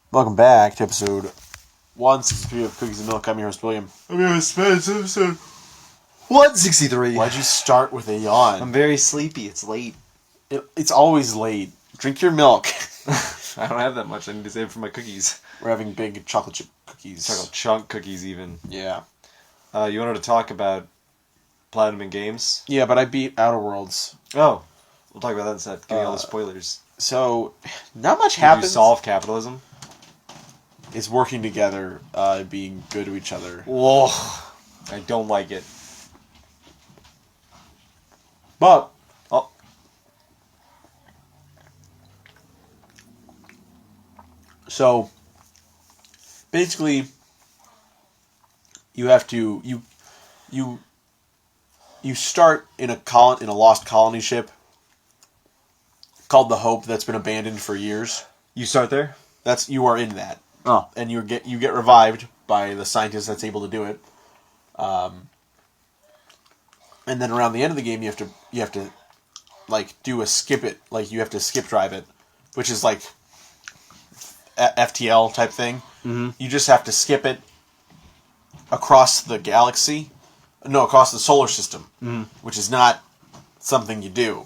Welcome back to episode 163 of Cookies and Milk. I'm your host, William. I'm your host, Spence. Episode 163. Why'd you start with a yawn? I'm very sleepy. It's late. It's always late. Drink your milk. I don't have that much. I need to save it for my cookies. We're having big chocolate chip cookies. Chocolate chunk cookies, even. Yeah. You wanted to talk about Platinum in Games? Yeah, but I beat Outer Worlds. Oh. We'll talk about that instead. Getting all the spoilers. So, not much Did happens. you solve capitalism? It's working together, being good to each other. Whoa. I don't like it. But, so, basically, you have to, you start in a lost colony ship called the Hope that's been abandoned for years. You start there? You are in that. Oh. And you get revived by the scientist that's able to do it. And then around the end of the game, you have to like do a skip it, like you have to skip drive it, which is like FTL type thing. Mm-hmm. You just have to skip it across the galaxy, across the solar system, which is not something you do.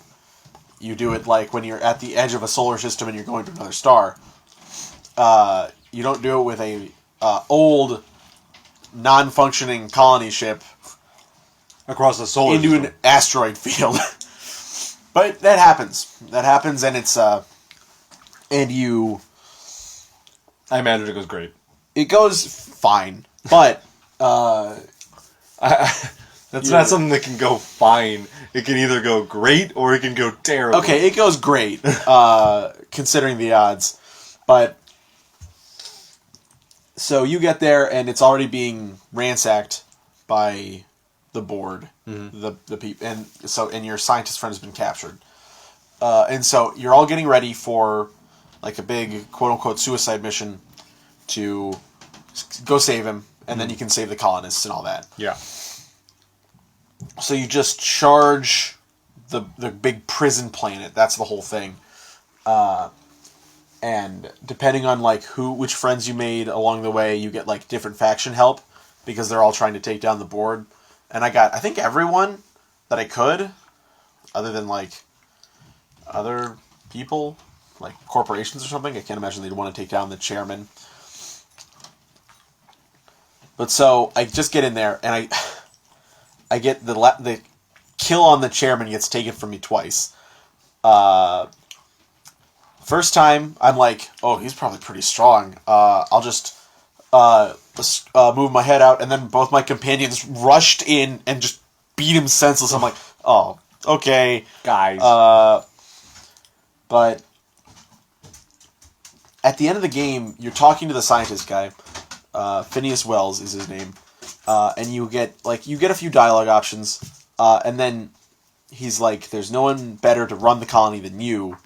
You do it like when you're at the edge of a solar system and you're going to another star. You don't do it with a old, non-functioning colony ship Across the solar into system. an asteroid field. But that happens. That happens, and it's and you. I imagine it goes great. It goes fine, but That's not something that can go fine. It can either go great or it can go terrible. okay, it goes great, considering the odds. But so you get there, and it's already being ransacked by the board, the people, and your scientist friend has been captured, and so you're all getting ready for like a big quote unquote suicide mission to go save him, and then you can save the colonists and all that. Yeah. So you just charge the big prison planet. That's the whole thing. And depending on like which friends you made along the way, you get like different faction help because they're all trying to take down the board. And I think everyone that I could, other than like other people, like corporations or something. I can't imagine they'd want to take down the chairman. But so I just get in there and I get the kill on the chairman gets taken from me twice. First time, I'm like, oh, he's probably pretty strong. I'll just move my head out, and then both my companions rushed in and just beat him senseless. I'm like, oh, okay. Guys. But at the end of the game, you're talking to the scientist guy. Phineas Wells is his name. And you get a few dialogue options, and then he's like, "There's no one better to run the colony than you.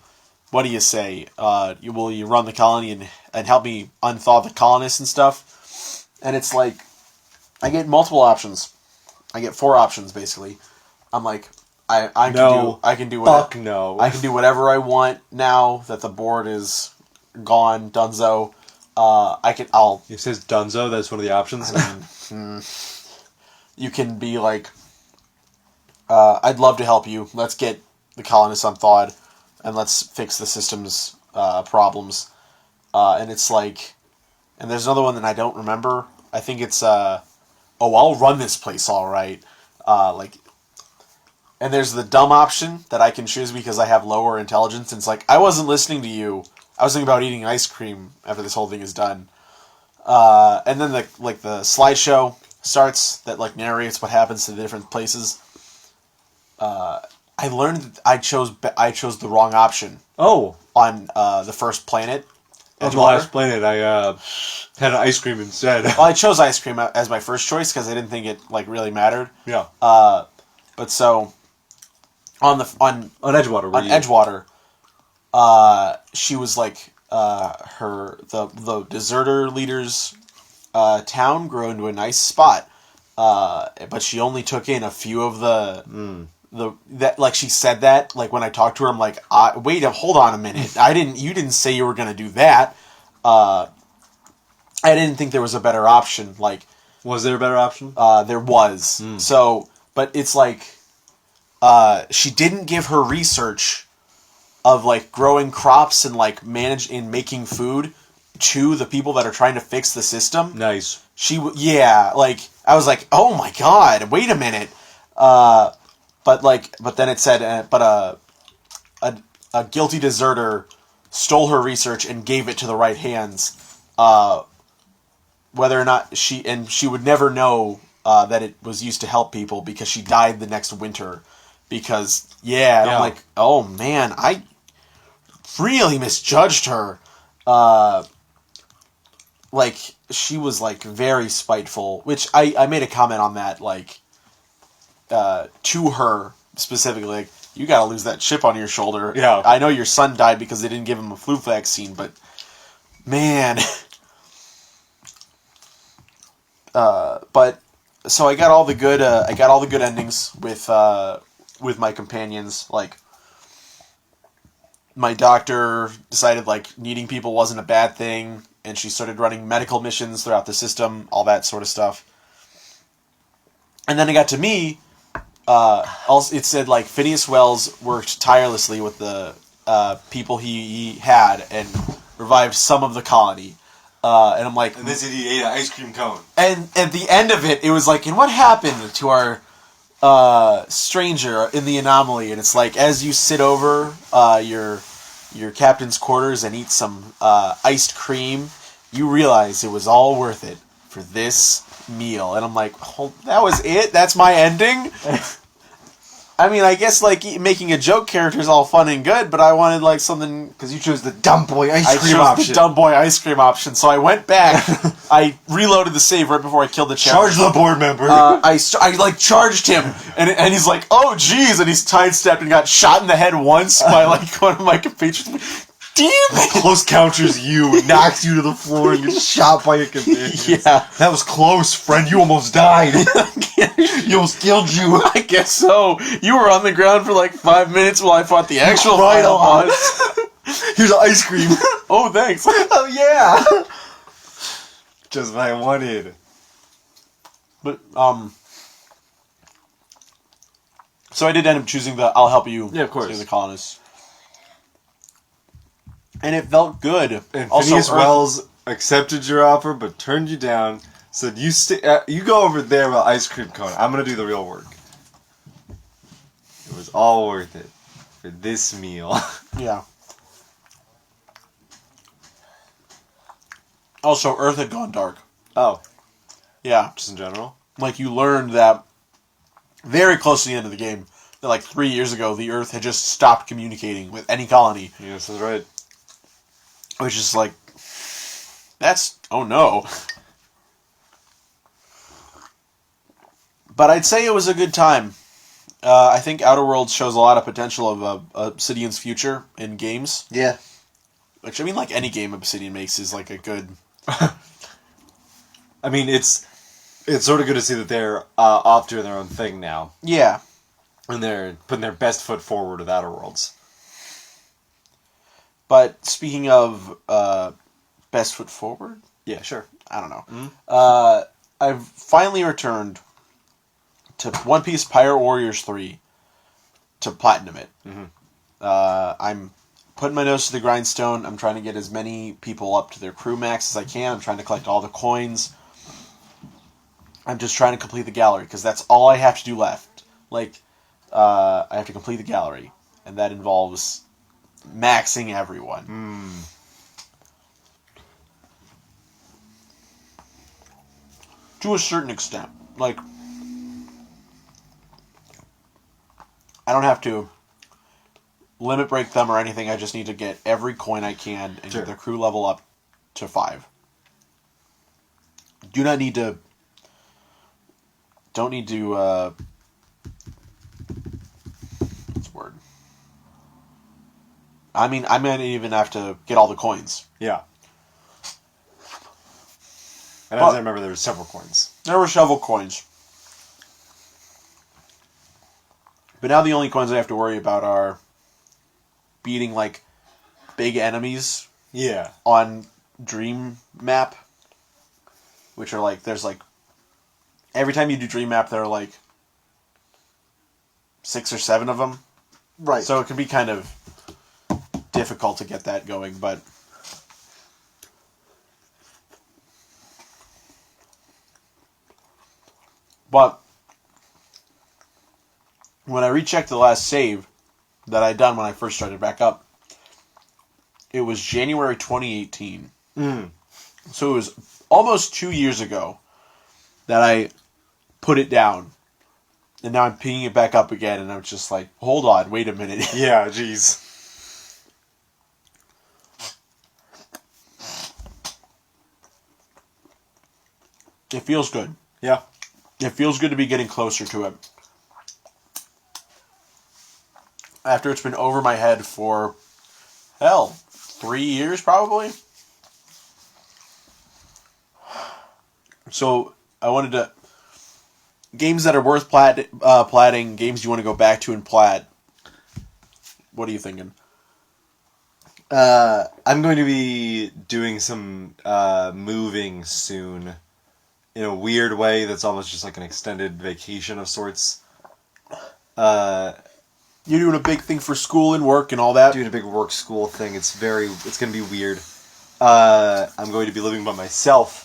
What do you say? Will you run the colony and help me unthaw the colonists and stuff?" And it's like, I get multiple options. I get 4 options basically. I'm like, I can do whatever. Fuck no. I can do whatever I want now that the board is gone, Dunzo. It says Dunzo, that's one of the options. You can be like, I'd love to help you. Let's get the colonists unthawed, and let's fix the system's problems. And it's like, and there's another one that I don't remember. I think it's, I'll run this place all right. And there's the dumb option that I can choose because I have lower intelligence. And it's like, I wasn't listening to you. I was thinking about eating ice cream after this whole thing is done. And then the slideshow starts that like narrates what happens to the different places. I learned that I chose the wrong option. Oh. On the first planet. On the last planet, I had an ice cream instead. Well, I chose ice cream as my first choice because I didn't think it like really mattered. Yeah. But so on Edgewater. Edgewater, she was like the deserter leader's town grew into a nice spot, but she only took in a few of she said that like when I talked to her, I'm like, wait, hold on a minute, you didn't say you were gonna do that, I didn't think there was a better option. Like, Was there a better option? there was. So, but it's like, she didn't give her research of like growing crops and like making food to the people that are trying to fix the system. Nice. Like, I was like, oh my god, wait a minute. But then it said, a guilty deserter stole her research and gave it to the right hands. Whether or not she would never know that it was used to help people because she died the next winter. Because I'm like, oh man, I really misjudged her. Like, she was like very spiteful, which I made a comment on that, like, to her specifically, like, you gotta lose that chip on your shoulder. Yeah. I know your son died because they didn't give him a flu vaccine, but man. But so I got all the good endings with my companions. Like, my doctor decided like needing people wasn't a bad thing, and she started running medical missions throughout the system, all that sort of stuff. And then it got to me. Also, it said like Phineas Wells worked tirelessly with the people he had and revived some of the colony. And I'm like, And this idiot ate an ice cream cone. And at the end of it, it was like, and what happened to our stranger in the anomaly? And it's like, as you sit over your captain's quarters and eat some iced cream, you realize it was all worth it for this meal. And I'm like, oh, that was it? That's my ending? I mean, I guess, like, making a joke character is all fun and good, but I wanted, like, something... Because you chose the dumb boy ice cream I option. chose the dumb boy ice cream option, so I went back, I reloaded the save right before I killed the challenge. Charge the board member. I charged him, and he's like, oh, jeez, and he's sidestepped and got shot in the head once by, like, one of my compatriots. Damn it! Close counters you, knocks you to the floor, and gets shot by your companions. Yeah. That was close, friend. You almost died. You almost killed you. I guess so. You were on the ground for like 5 minutes while I fought the actual Right final on. boss. Here's ice cream. Oh, thanks. Oh, yeah. Just what I wanted. But, so I did end up choosing the I'll help you. Yeah, of course. Save the colonists. And it felt good. And Also, Phineas Wells accepted your offer, but turned you down. Said, you go over there with ice cream cone. I'm going to do the real work. It was all worth it for this meal. Yeah. Also, Earth had gone dark. Oh, Yeah. just in general? Like, you learned that very close to the end of the game, that like 3 years ago, the Earth had just stopped communicating with any colony. Yes, that's right. Which is like, that's, oh no. But I'd say it was a good time. I think Outer Worlds shows a lot of potential of Obsidian's future in games. Yeah. Which, I mean, like any game Obsidian makes is like a good... I mean, it's sort of good to see that they're off doing their own thing now. Yeah. And they're putting their best foot forward with Outer Worlds. But speaking of best foot forward, Yeah, sure. I don't know. Mm-hmm. I've finally returned to One Piece Pirate Warriors 3 to platinum it. Mm-hmm. I'm putting my nose to the grindstone. I'm trying to get as many people up to their crew max as I can. I'm trying to collect all the coins. I'm just trying to complete the gallery, because that's all I have to do left. Like, I have to complete the gallery, and that involves maxing everyone. To a certain extent. Like, I don't have to limit break them or anything. I just need to get every coin I can and Sure. get their crew level up to 5. Don't need to what's the word? I mean, I might even have to get all the coins. Yeah. And But- as I remember, there were several coins. There were several coins. But now the only coins I have to worry about are beating, like, big enemies Yeah. on Dream Map. which are like there's like every time you do Dream Map there are like 6 or 7 of them. Right. So it can be kind of difficult to get that going, but when I rechecked the last save that I'd done when I first started back up, it was January 2018. So it was almost 2 years ago that I put it down. And now I'm picking it back up again, and I'm just like, hold on, wait a minute. Yeah, jeez. It feels good. Yeah. It feels good to be getting closer to it. After it's been over my head for, 3 years probably. So I wanted to... Games that are worth platting, games you want to go back to and plat. What are you thinking? I'm going to be doing some moving soon. In a weird way that's almost just like an extended vacation of sorts. You're doing a big thing for school and work and all that? Doing a big work school thing. It's going to be weird. I'm going to be living by myself.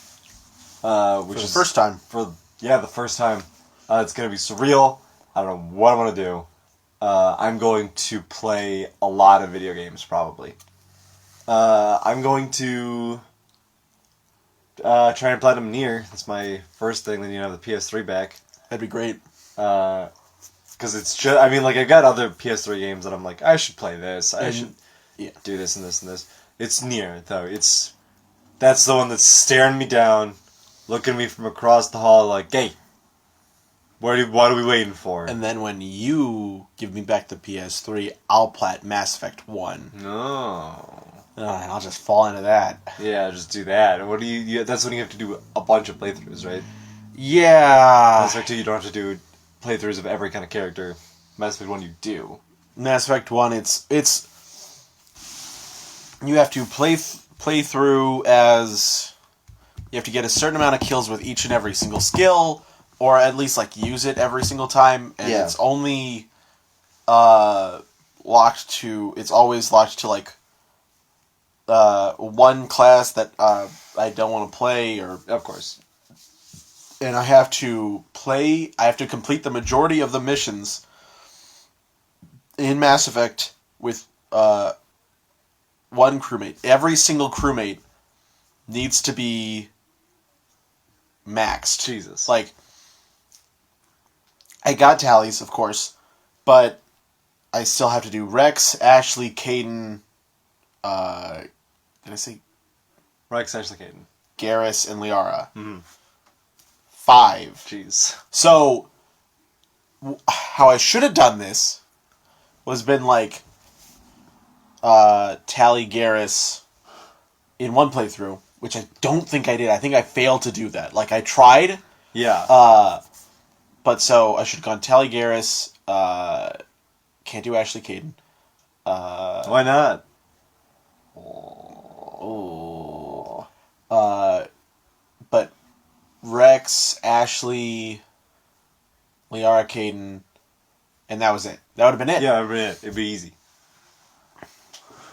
Which For the is first time. the first time. It's going to be surreal. I don't know what I'm going to do. I'm going to play a lot of video games, probably. I'm going to try and platinum Nier. That's my first thing. Then you have the PS3 back. That'd be great. Because it's just, I mean, like, I've got other PS3 games that I'm like, I should play this. I should do this and this and this. It's Nier, though. That's the one that's staring me down, looking at me from across the hall like, hey, what are we waiting for? And then when you give me back the PS3, I'll plat Mass Effect 1. No. I'll just fall into that. Yeah, just do that. And what do you that's when you have to do a bunch of playthroughs, right? Yeah. Mass Effect 2, you don't have to do playthroughs of every kind of character. Mass Effect 1, you do. Mass Effect 1, it's you have to play through as you have to get a certain amount of kills with each and every single skill, or at least like use it every single time, and it's only it's always locked to like one class that I don't want to play, or of course. And I have to complete the majority of the missions in Mass Effect with one crewmate. Every single crewmate needs to be maxed. Jesus. Like, I got tallies, of course, but I still have to do Rex, Ashley, Caden, did I say Rex, Ashley, Caden, Garrus, and Liara. Mm-hmm. 5. Jeez. So, how I should have done this was been like, Tally Garrus in one playthrough, which I don't think I did. I think I failed to do that. Like, I tried. Yeah. But so I should have gone Tally Garrus. Can't do Ashley Caden. Why not? But Rex, Ashley, Liara, Caden, and that was it. That would have been it. Yeah, it'd be easy.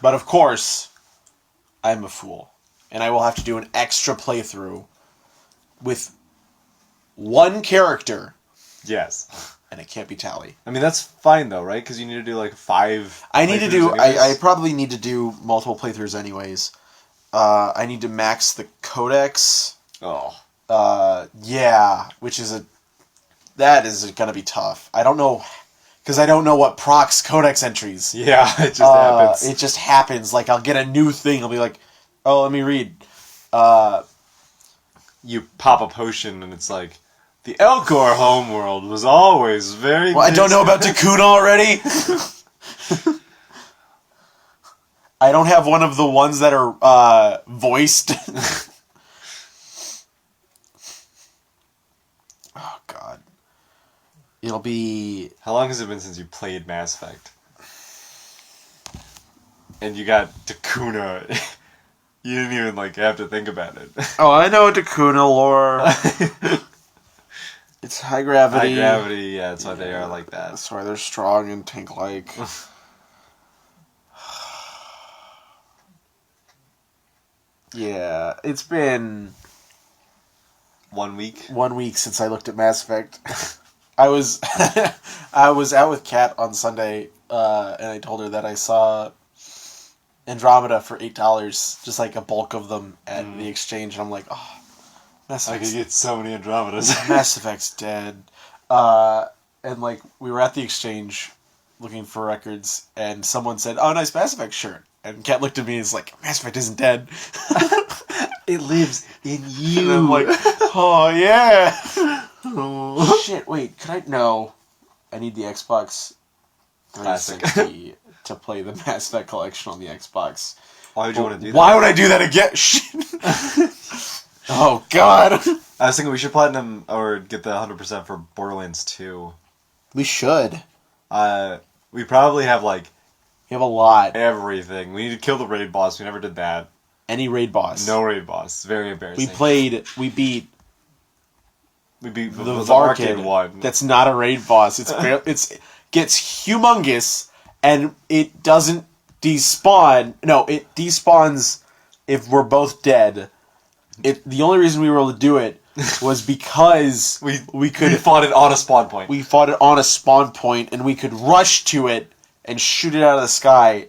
But of course, I'm a fool. And I will have to do an extra playthrough with one character. Yes. And it can't be Tally. I mean, that's fine, though, right? Because you need to do, like, 5 I probably need to do multiple playthroughs anyways. I need to max the codex. Oh. Yeah, that is going to be tough. I don't know, because I don't know what procs codex entries. Yeah, it just happens. It just happens. Like, I'll get a new thing. I'll be like, oh, let me read. You pop a potion, and it's like, the Elcor homeworld was always very... Well, I don't know about Takuna already. I don't have one of the ones that are voiced. Oh, God. It'll be... How long has it been since you played Mass Effect? And you got Takuna. You didn't even like have to think about it. Oh, I know Dakuna lore. It's high gravity. High gravity, yeah, that's why they are like that. That's why they're strong and tank-like. Yeah, it's been 1 week. 1 week since I looked at Mass Effect. I was I was out with Kat on Sunday, and I told her that I saw Andromeda for $8, just like a bulk of them at the exchange, and I'm like, oh, Mass I Effect's, could get so many Andromedas. Mass Effect's dead. And like we were at the exchange looking for records, and someone said, "Oh, nice Mass Effect shirt." And Kat looked at me and was like, "Mass Effect isn't dead. It lives in you." And I'm like, "Oh yeah." Shit, wait, could I? No. I need the Xbox Classic. 360 to play the Mass Effect collection on the Xbox. Why would you want to do that? Why would I do that again? Shit. Oh, God. I was thinking we should platinum or get the 100% for Borderlands 2. We should. We probably have like We have a lot. everything. We need to kill the raid boss. We never did that. Any raid boss. No raid boss. It's very embarrassing. We beat We beat the the Varkid arcade one. That's not a raid boss. It's gets humongous, and it doesn't despawn. No, it despawns if we're both dead. The only reason we were able to do it was because we fought it on a spawn point. We fought it on a spawn point, and we could rush to it and shoot it out of the sky.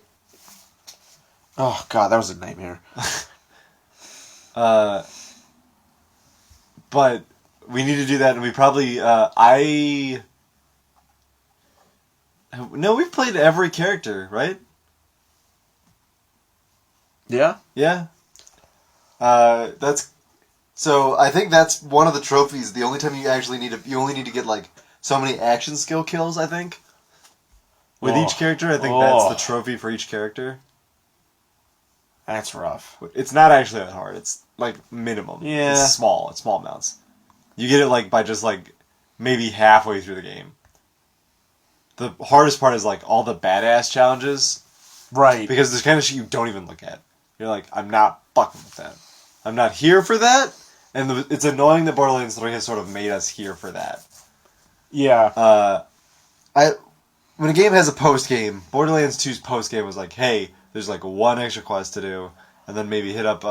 Oh God, that was a nightmare. But we need to do that, and we probably No, we've played every character, right? Yeah. Yeah. So I think that's one of the trophies. The only time you actually you only need to get like so many action skill kills, I think. With each character, I think that's the trophy for each character. That's rough. It's not actually that hard. It's like minimum. Yeah. It's small amounts. You get it like by just like maybe halfway through the game. The hardest part is like all the badass challenges. Right. Because there's kind of shit you don't even look at. You're like, I'm not fucking with that. I'm not here for that. And it's annoying that Borderlands 3 has sort of made us here for that. Yeah. When a game has a post-game, Borderlands 2's post-game was like, hey, there's like one extra quest to do, and then maybe hit up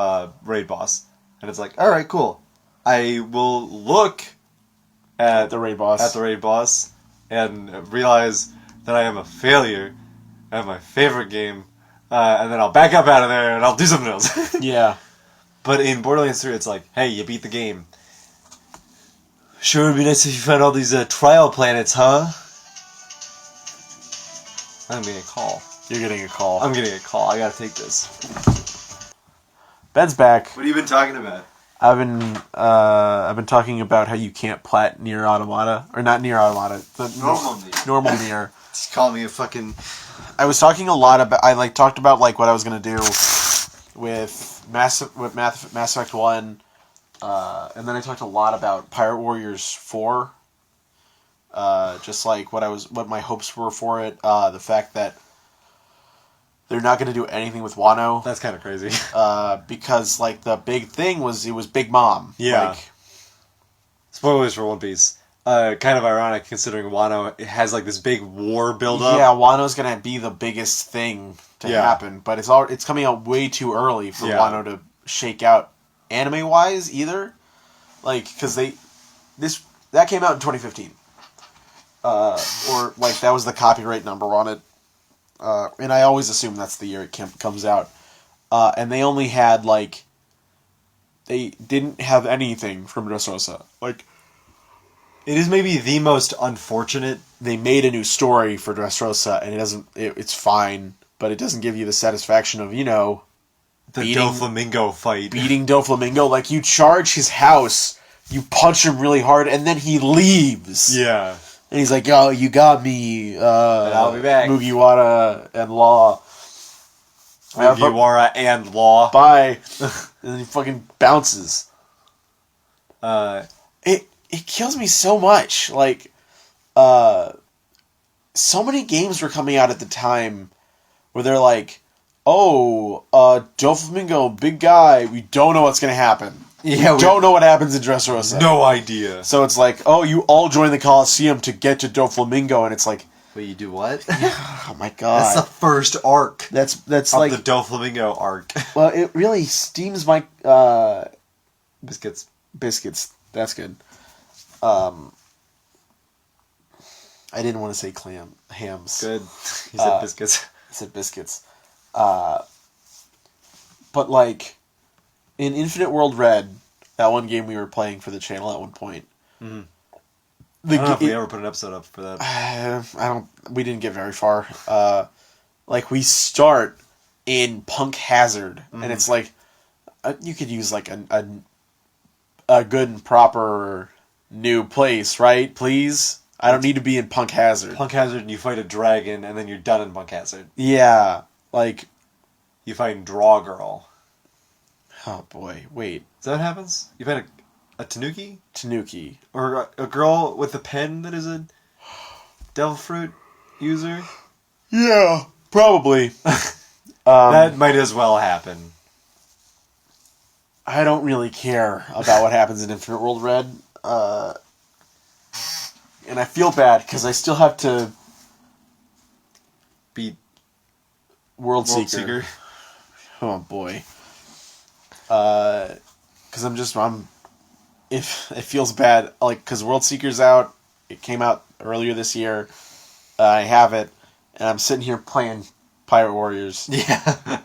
raid boss. And it's like, alright, cool. I will look at the raid boss. And realize that I am a failure at my favorite game, and then I'll back up out of there and I'll do something else. Yeah. But in Borderlands 3, it's like, hey, you beat the game. Sure would be nice if you found all these trial planets, huh? I'm getting a call. You're getting a call. I'm getting a call. I gotta take this. Ben's back. What have you been talking about? I've been talking about how you can't plat Nier Automata, or not Nier Automata, the normal Nier. Just call me a fucking. I was talking a lot about. I talked about what I was gonna do with Mass Effect 1, and then I talked a lot about Pirate Warriors 4. Just like what my hopes were for it. The fact that they're not going to do anything with Wano. That's kind of crazy. Because like the big thing was it was Big Mom. Yeah. Like, spoilers for One Piece. Kind of ironic considering Wano has like this big war build-up. Yeah, Wano's going to be the biggest thing to happen, but it's coming out way too early for Wano to shake out anime-wise either. Like, because that came out in 2015. Or like that was the copyright number on it. And I always assume that's the year it comes out. And they only had, like... They didn't have anything from Dressrosa. Like... It is maybe the most unfortunate... They made a new story for Dressrosa, and it's fine, but it doesn't give you the satisfaction of, the Doflamingo fight. Beating Doflamingo. Like, you charge his house, you punch him really hard, and then he leaves. Yeah. And he's like, "Yo, you got me, and I'll be back. Mugiwara and Law. Mugiwara and Law. Bye." And then he fucking bounces. It kills me so much. Like, so many games were coming out at the time where they're like, Doflamingo, big guy. We don't know what's gonna happen. Yeah, we don't know what happens in Dressrosa. No idea. So it's like, oh, you all join the Coliseum to get to Doflamingo, and it's like, wait, you do what? oh my god, that's the first arc. That's of like the Doflamingo arc. Well, it really steams my biscuits. Biscuits. That's good. I didn't want to say hams. Good. He said biscuits. I said biscuits. But like in Infinite World Red, that one game we were playing for the channel at one point. Mm-hmm. I don't know if we ever put an episode up for that. We didn't get very far. Like we start in Punk Hazard, and it's like you could use like a good and proper new place, right? Please, I don't need to be in Punk Hazard. Punk Hazard, you fight a dragon, and then you're done in Punk Hazard. Yeah, like you fight Draw Girl. Oh boy, wait. Is that what happens? You fight a Tanuki? Tanuki. Or a girl with a pen that is a devil fruit user? Yeah, probably. That might as well happen. I don't really care about what happens in Infinite World Red. And I feel bad because I still have to beat World Seeker. Oh boy. Because it feels bad, like, because World Seeker's out. It came out earlier this year. I have it, and I'm sitting here playing Pirate Warriors. Yeah.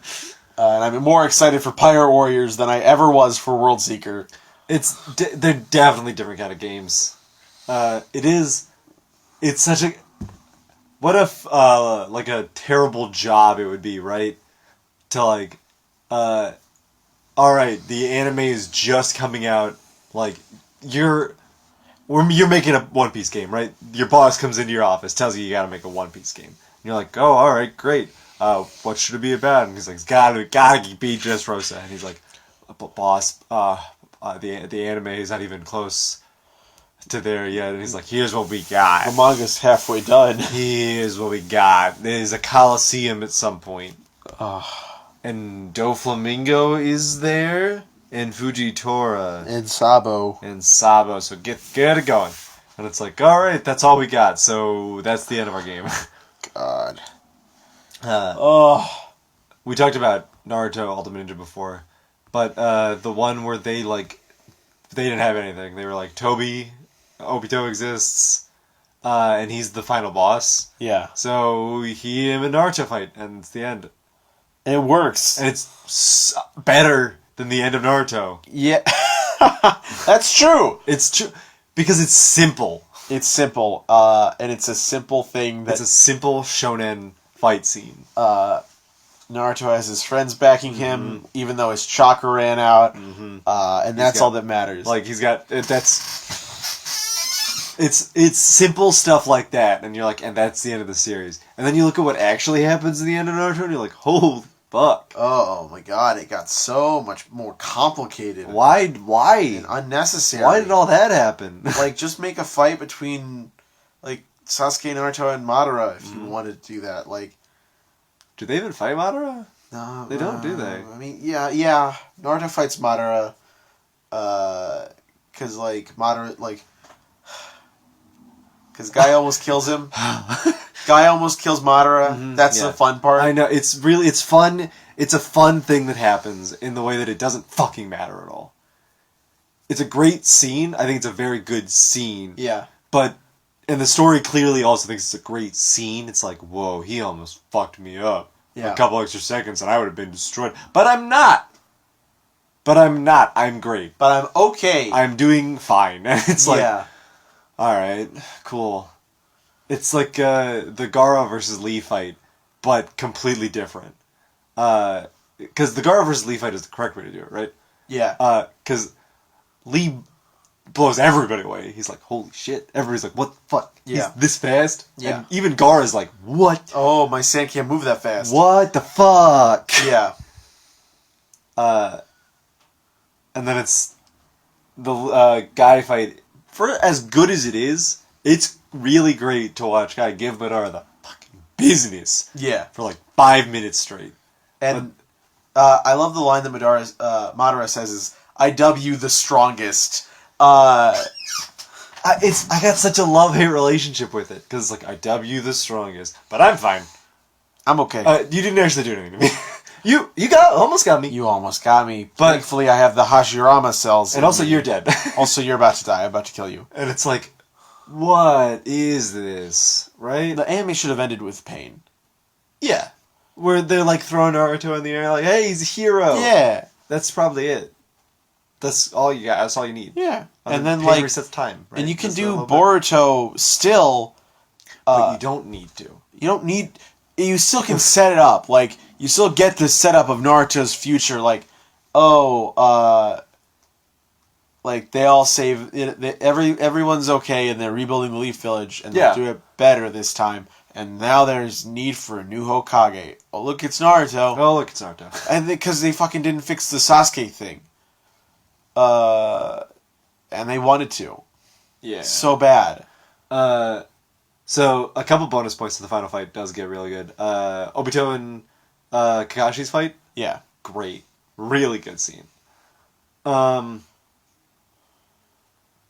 And I'm more excited for Pirate Warriors than I ever was for World Seeker. They're definitely different kind of games. It's such a... What if, like, a terrible job it would be, right? To, like, alright, the anime is just coming out, like, you're making a One Piece game, right? Your boss comes into your office, tells you gotta make a One Piece game. And you're like, oh, alright, great. What should it be about? And he's like, gotta be Dressrosa. And he's like, boss, the anime is not even close to there yet. And he's like, here's what we got. The manga's halfway done. Here's what we got. There's a Coliseum at some point. And Doflamingo is there. And Fujitora. And Sabo. So get it going. And it's like, alright, that's all we got. So that's the end of our game. God. We talked about Naruto Ultimate Ninja before. But the one where they didn't have anything. They were like, Obito exists. And he's the final boss. Yeah. So him and Naruto fight. And it's the end. And it works. And it's better than the end of Naruto. Yeah. That's true. It's true. Because it's simple. It's simple. And it's a simple thing that... It's a simple shonen fight scene. Naruto has his friends backing him, even though his chakra ran out. And that's all that matters. Like, he's got... It's simple stuff like that, and you're like, and that's the end of the series. And then you look at what actually happens at the end of Naruto, and you're like, holy fuck. Oh my god, it got so much more complicated. Why? And unnecessary. Why did all that happen? Like, just make a fight between, like, Sasuke, Naruto, and Madara if you wanted to do that. Like, do they even fight Madara? No. They don't, do they? I mean, yeah. Naruto fights Madara, because, like, Madara, like... Because Guy almost kills him. Guy almost kills Madara. That's the fun part. I know. It's fun. It's a fun thing that happens in the way that it doesn't fucking matter at all. It's a great scene. I think it's a very good scene. Yeah. And the story clearly also thinks it's a great scene. It's like, whoa, he almost fucked me up. Yeah. A couple extra seconds and I would have been destroyed. But I'm not. I'm great. But I'm okay. I'm doing fine. It's like... Yeah. Alright, cool. It's like the Gaara versus Lee fight, but completely different. Because the Gaara versus Lee fight is the correct way to do it, right? Yeah. Because Lee blows everybody away. He's like, holy shit. Everybody's like, what the fuck? Yeah. He's this fast? Yeah. And even Gaara's like, what? Oh, my sand can't move that fast. What the fuck? Yeah. And then it's the guy fight. For as good as it is, it's really great to watch Guy give Madara the fucking business. Yeah. For like 5 minutes straight. And I love the line that Madara says is, "I W the strongest." I got such a love-hate relationship with it because it's like I W the strongest, but I'm fine. I'm okay. You didn't actually do anything to me. You almost got me. You almost got me. But thankfully, I have the Hashirama cells. And also, you're dead. Also, you're about to die. I'm about to kill you. And it's like, what is this? Right? The anime should have ended with pain. Yeah. Where they're like throwing Naruto in the air, like, hey, he's a hero. Yeah. That's probably it. That's all you got. That's all you need. Yeah. And then like resets time. Right? And you can do Boruto still. But you don't need to. You don't need. You still can set it up. Like, you still get the setup of Naruto's future. Like, like they all save it, everyone's okay, and they're rebuilding the Leaf Village, and they'll do it better this time. And now there's need for a new Hokage. Oh, look, it's Naruto. Oh, look, it's Naruto. And because they fucking didn't fix the Sasuke thing. And they wanted to. Yeah. So bad. So, a couple bonus points to the final fight does get really good. Obito and Kakashi's fight? Yeah. Great. Really good scene.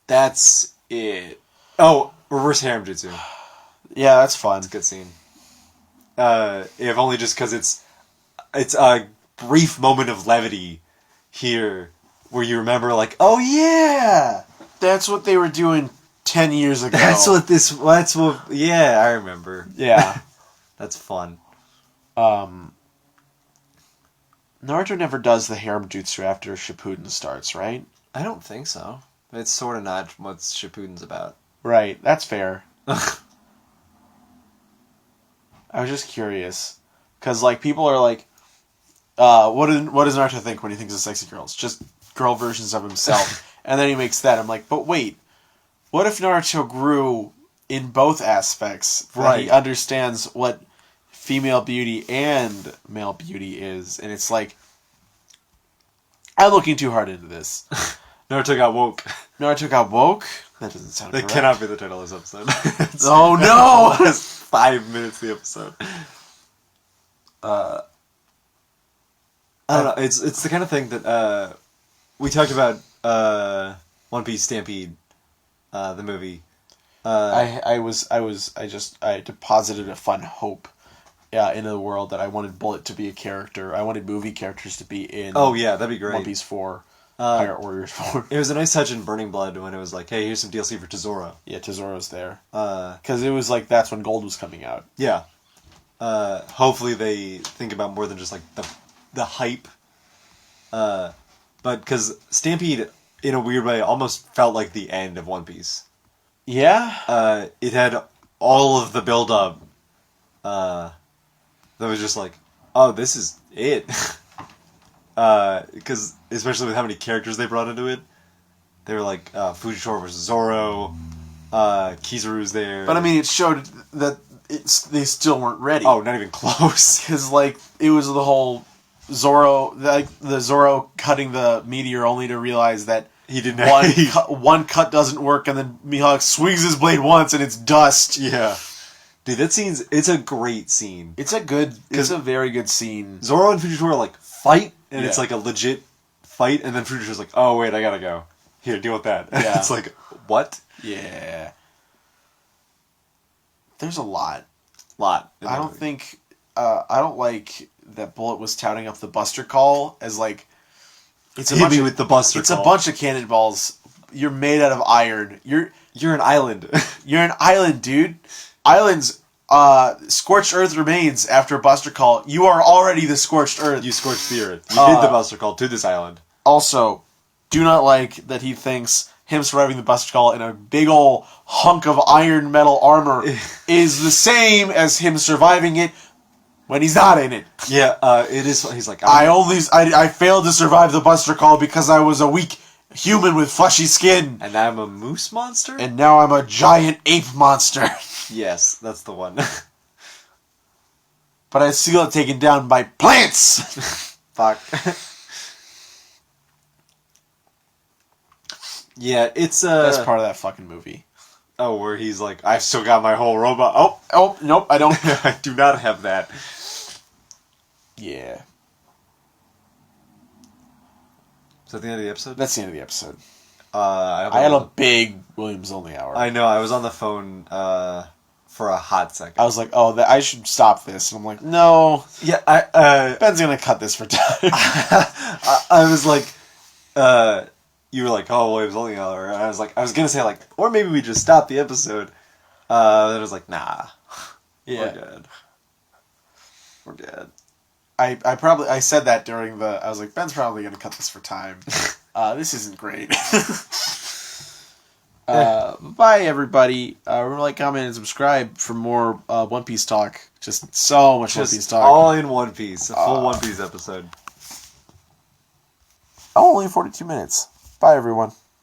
That's it. Oh, reverse harem jutsu. Yeah, that's fun. It's a good scene. If only just because it's a brief moment of levity here where you remember, like, oh yeah! That's what they were doing 10 years ago. Yeah, I remember. Yeah. That's fun. Naruto never does the harem jutsu after Shippuden starts, right? I don't think so. It's sort of not what Shippuden's about. Right, that's fair. I was just curious. Because, like, people are like, what does Naruto think when he thinks of sexy girls? Just girl versions of himself. And then he makes that. I'm like, but wait. What if Naruto grew in both aspects? Right. He understands what female beauty and male beauty is. And it's like, I'm looking too hard into this. Naruto got woke. Naruto got woke? That doesn't sound correct. That cannot be the title of this episode. Oh no! The last 5 minutes of the episode. I don't know. It's the kind of thing that we talked about One Piece Stampede, the movie. I deposited a fun hope in the world that I wanted Bullet to be a character. I wanted movie characters to be in. Oh yeah, that'd be great. One Piece 4. Pirate Warriors 4. It was a nice touch in Burning Blood when it was like, hey, here's some DLC for Tesoro. Yeah, Tesoro's there. Because it was like, that's when Gold was coming out. Yeah. Hopefully they think about more than just like the hype. But because Stampede, in a weird way, almost felt like the end of One Piece. Yeah? It had all of the build-up that was just like, oh, this is it. Because especially with how many characters they brought into it, they were like Fujitora versus Zoro, Kizaru's there. But I mean, it showed that they still weren't ready. Oh, not even close. Because like it was the whole Zoro, like the Zoro cutting the meteor, only to realize that he didn't. One cut doesn't work, and then Mihawk swings his blade once, and it's dust. Yeah. Dude, it's a great scene. It's a very good scene. Zoro and Fujitora like fight. And it's like a legit fight, and then Fuji's like, oh, wait, I gotta go. Here, deal with that. Yeah. It's like, what? Yeah. There's a lot. I don't like that Bullet was touting up the Buster Call as like... with the Buster Call. It's a bunch of cannonballs. You're made out of iron. You're an island. You're an island, dude. Islands... Scorched Earth remains after Buster Call. You are already the Scorched Earth. You scorched the earth. You did the Buster Call to this island. Also, do not like that he thinks him surviving the Buster Call in a big ol' hunk of iron metal armor is the same as him surviving it when he's not in it. Yeah, it is. He's like, I failed to survive the Buster Call because I was a weak human with fleshy skin. And I'm a moose monster? And now I'm a giant ape monster. Yes, that's the one. But I still got taken down by plants! Fuck. Yeah, it's That's part of that fucking movie. Oh, where he's like, I've still got my whole robot. Oh, nope, I don't. I do not have that. Yeah. Is that the end of the episode? That's the end of the episode. I had a big Williams only hour. I know. I was on the phone for a hot second. I was like, "Oh, I should stop this," and I'm like, "No." Yeah, Ben's gonna cut this for time. I was like, you were like, "Oh, Williams only hour," and I was like, I was gonna say like, or maybe we just stop the episode. Then I was like, nah, Yeah. we're good. I said that during I was like, Ben's probably gonna cut this for time. This isn't great. Bye everybody. Remember, like, comment, and subscribe for more One Piece talk. Just so much One Piece talk. All in One Piece. A full One Piece episode. Only 42 minutes. Bye everyone.